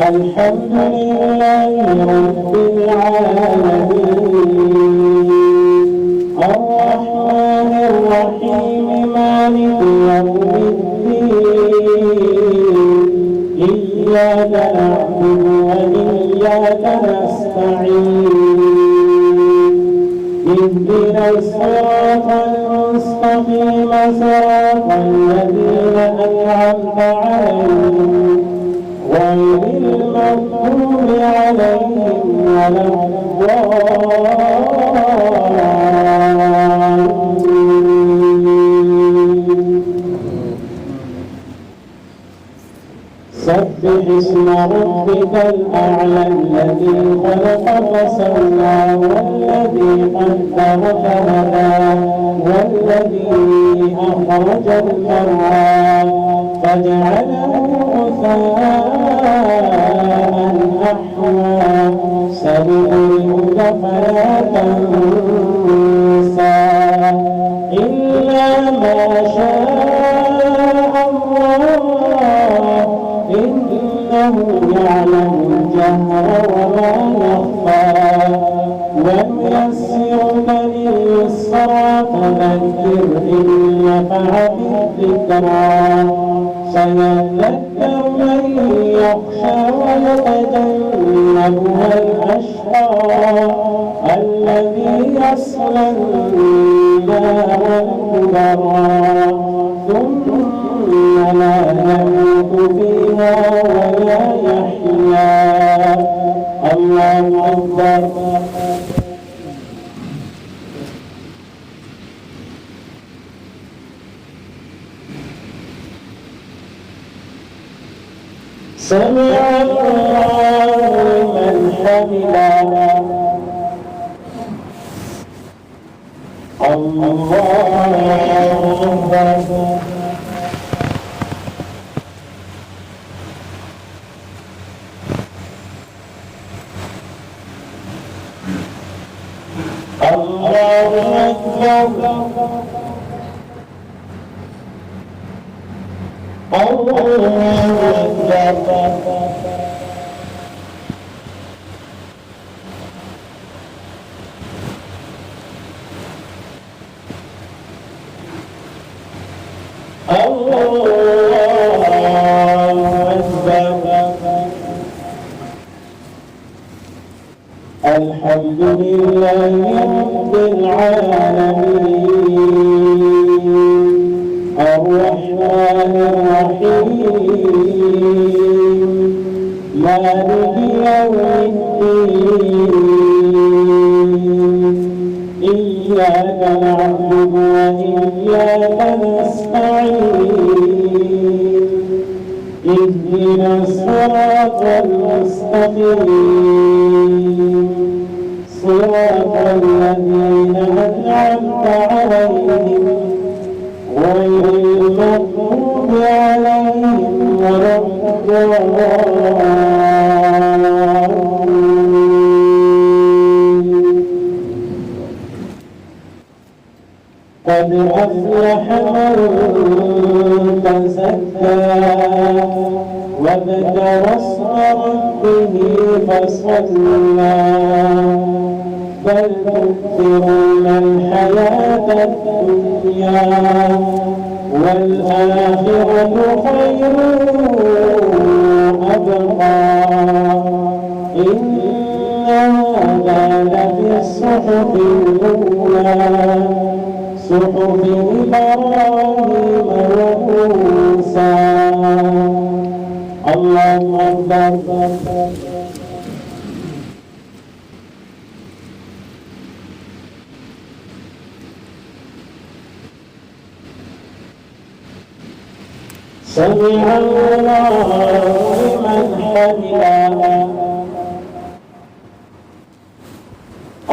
الحمد لله رب العالمين الرحمن الرحيم مالك يوم الدين إياك نعبد وإياك نستعين اهدنا الصراط المستقيم صراط الذين أنعمت عليهم غير المغضوب عليهم ولا الضالين. سبح اسم ربك الأعلى الذي خلق فسوى والذي قدر فهدى والذي أخرج المرعى فجعله غثاء أحوى سنقرئك فلا تنسى إلا ما شاء الله إنه يعلم الجهر وما يخفى ونيسرك لليسرى فذكر إن نفعت الذكرى سيذكر من يخشى ويتجنبها الأشقى الذي يصلى النار الكبرى ثم لا يموت فيها ولا يحيا. الله أكبر. سمع الله لمن حمده. الله أكبر. الله أكبر. الله أكبر. الحمد لله رب العالمين الرحمن الرحيم مالك يوم الدين إياك نعبد وإياك نستعين اهدنا الصراط المستقيم صراط الذين أنعمت عليهم غير المغضوب عليهم ولا الضالين. قد أفلح من تزكى وذكر اسم ربه فصلى بل تؤثرون الحياة الدنيا والآخرة خير وأبقى إن هذا لفي الصحف الأولى صحف إبراهيم وموسى. الله أكبر. سمع الله لمن حمده.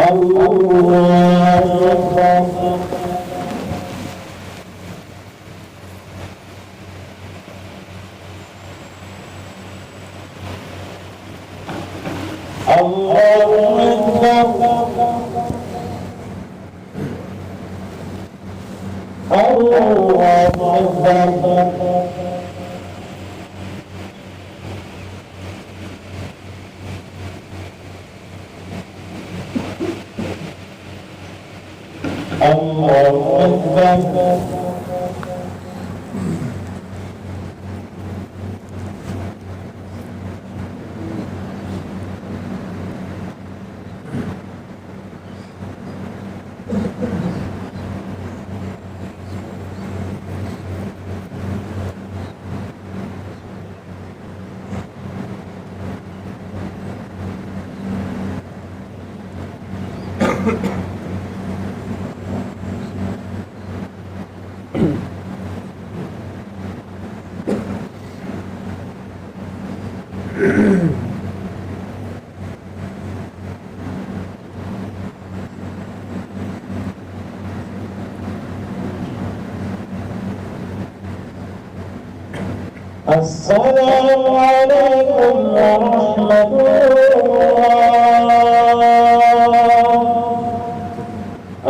الله أكبر. الله أكبر. الله أكبر. الله أكبر. السلام عليكم ورحمة الله.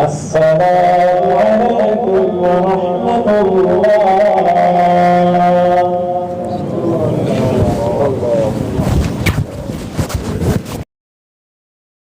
السلام عليكم ورحمة الله.